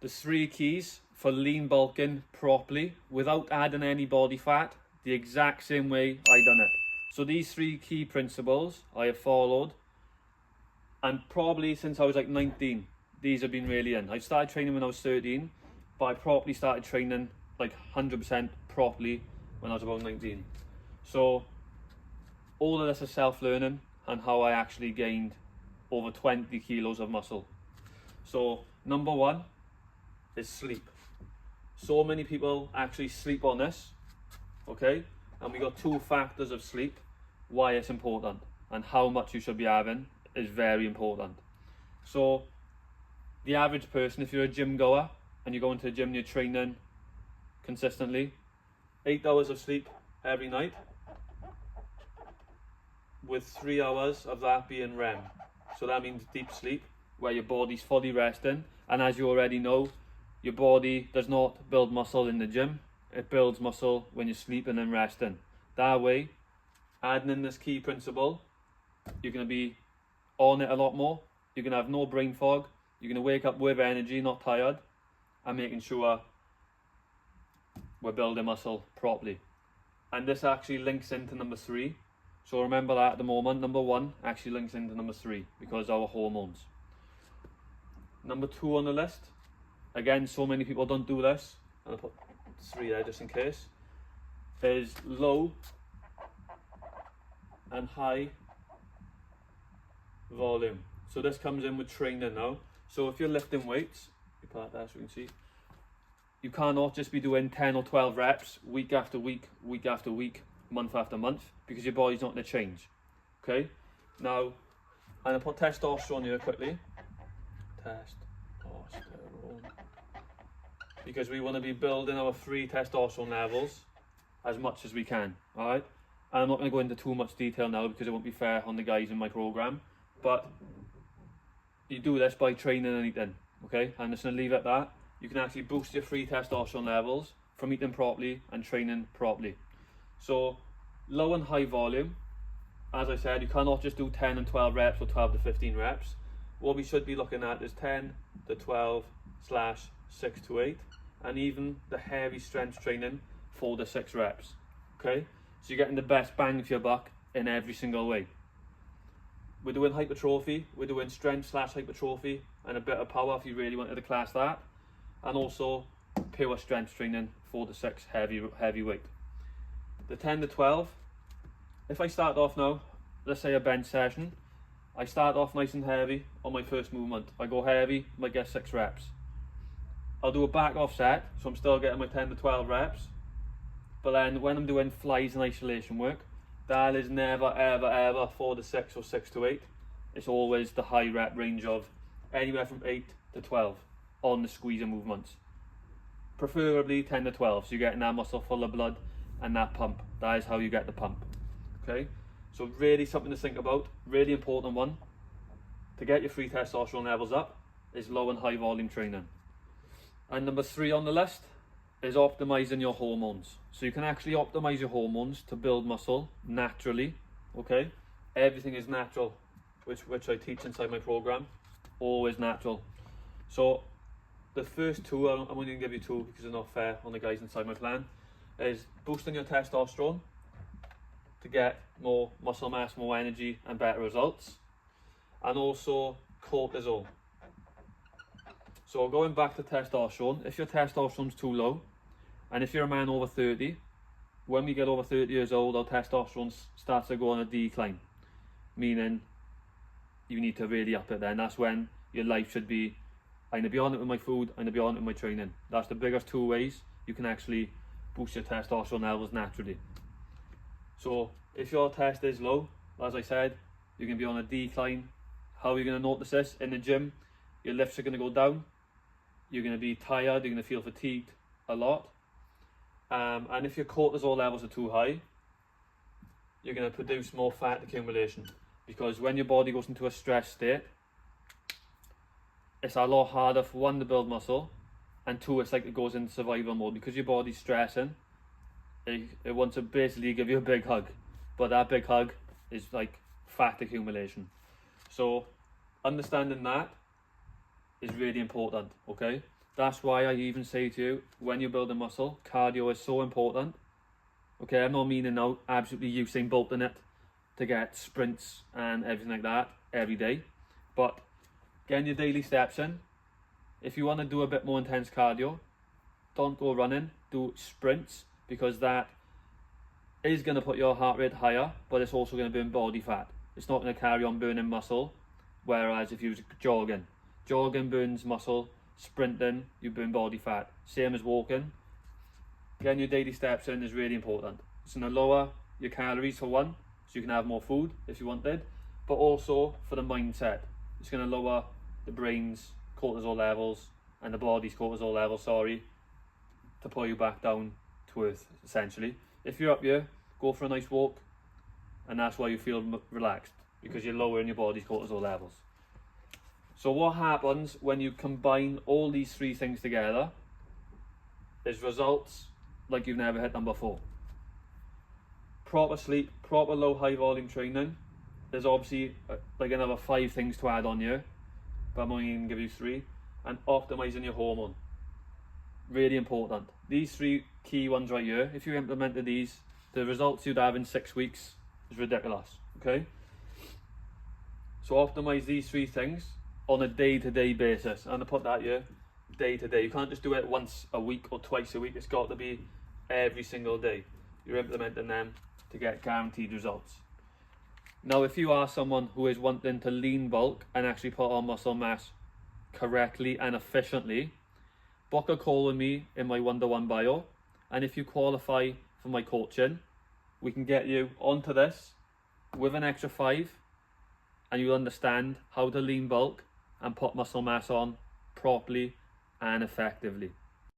There's 3 keys for lean bulking properly without adding any body fat, the exact same way I done it. So these 3 key principles I have followed, and probably since I was like 19, these have been really in. I started training when I was 13, but I properly started training like 100% properly when I was about 19. So all of this is self-learning and how I actually gained over 20 kilos of muscle. So number 1 is sleep. So many people actually sleep on this, okay? And we got 2 factors of sleep, why it's important, and how much you should be having is very important. So the average person, if you're a gym goer and you go into the gym and you're training consistently, 8 hours of sleep every night, with 3 hours of that being REM. So that means deep sleep, where your body's fully resting. And as you already know, your body does not build muscle in the gym. It builds muscle when you're sleeping and resting. That way, adding in this key principle, you're going to be on it a lot more. You're going to have no brain fog. You're going to wake up with energy, not tired, and making sure we're building muscle properly. And this actually links into number 3. So remember that at the moment, number 1 actually links into number 3 because our hormones. Number 2 on the list, again, so many people don't do this, and I'll put 3 there just in case, is low and high volume. So this comes in with training now. So if you're lifting weights, you put that there so you can see, you cannot just be doing 10 or 12 reps week after week, week after week, month after month, because your body's not going to change. Okay, now I'm going to put testosterone here quickly. Testosterone, because we want to be building our free testosterone levels as much as we can. All right, and I'm not going to go into too much detail now because it won't be fair on the guys in my program, but you do this by training and eating. Okay, I'm just going to leave it at that. You can actually boost your free testosterone levels from eating properly and training properly. So low and high volume, as I said, you cannot just do 10 and 12 reps or 12 to 15 reps. What we should be looking at is 10 to 12 / 6 to 8, and even the heavy strength training 4 to 6 reps. Okay, so you're getting the best bang for your buck in every single way. We're doing hypertrophy, we're doing strength / hypertrophy, and a bit of power if you really wanted to class that, and also pure strength training 4 to 6 heavy weight. The 10 to 12, if I start off now, let's say a bench session, I start off nice and heavy on my first movement. I go heavy, might get 6 reps. I'll do a back off set, so I'm still getting my 10 to 12 reps. But then when I'm doing flies and isolation work, that is never ever 4 to 6 or 6 to 8. It's always the high rep range of anywhere from 8 to 12 on the squeezer movements. Preferably 10 to 12, so you're getting that muscle full of blood and that pump. That is how you get the pump. Okay, so really something to think about, really important one to get your free testosterone levels up is low and high volume training. And number 3 on the list is optimizing your hormones. So you can actually optimize your hormones to build muscle naturally. Okay, everything is natural, which I teach inside my program, always natural. So the first 2, I'm only going to give you 2 because it's not fair on the guys inside my plan, is boosting your testosterone to get more muscle mass, more energy and better results, and also cortisol. So going back to testosterone, if your testosterone's too low, and if you're a man over 30, when we get over 30 years old, our testosterone starts to go on a decline, meaning you need to really up it then. That's when your life should be, I'm going to be on it with my food, I'm going to be on it with my training. That's the biggest 2 ways you can actually boost your testosterone levels naturally. So if your test is low, as I said, you're going to be on a decline. How are you going to notice this? In the gym, your lifts are going to go down. You're going to be tired, you're going to feel fatigued a lot. And if your cortisol levels are too high, you're going to produce more fat accumulation, because when your body goes into a stress state, it's a lot harder for 1 to build muscle, and 2, it's like it goes into survival mode because your body's stressing. It wants to basically give you a big hug, but that big hug is like fat accumulation. So understanding that is really important. Okay, That's why I even say to you, when you're building muscle, cardio is so important. Okay, I'm not meaning now absolutely Usain Bolting it to get sprints and everything like that every day, but getting your daily steps in. If you want to do a bit more intense cardio, don't go running, do sprints, because that is going to put your heart rate higher, but it's also going to burn body fat. It's not going to carry on burning muscle, whereas if you was jogging burns muscle, sprinting, you burn body fat. Same as walking. Getting your daily steps in is really important. It's going to lower your calories for one, so you can have more food if you wanted, but also for the mindset. It's going to lower the brain's cortisol levels and the body's cortisol levels, to pull you back down to earth, essentially. If you're up here, go for a nice walk, and that's why you feel relaxed, because you're lowering your body's cortisol levels. So what happens when you combine all these three things together is results like you've never had them before. Proper sleep, proper low high volume training. There's obviously like another 5 things to add on here, but I'm only going to give you 3. And optimizing your hormone, really important. These 3 key ones right here, if you implemented these, the results you'd have in 6 weeks is ridiculous. Okay, so optimize these 3 things on a day-to-day basis. I'm going to put that here, day-to-day. You can't just do it once a week or twice a week. It's got to be every single day. You're implementing them to get guaranteed results. Now, if you are someone who is wanting to lean bulk and actually put on muscle mass correctly and efficiently, book a call with me in my one-to-one bio, and if you qualify for my coaching, we can get you onto this with an extra 5, and you'll understand how to lean bulk and put muscle mass on properly and effectively.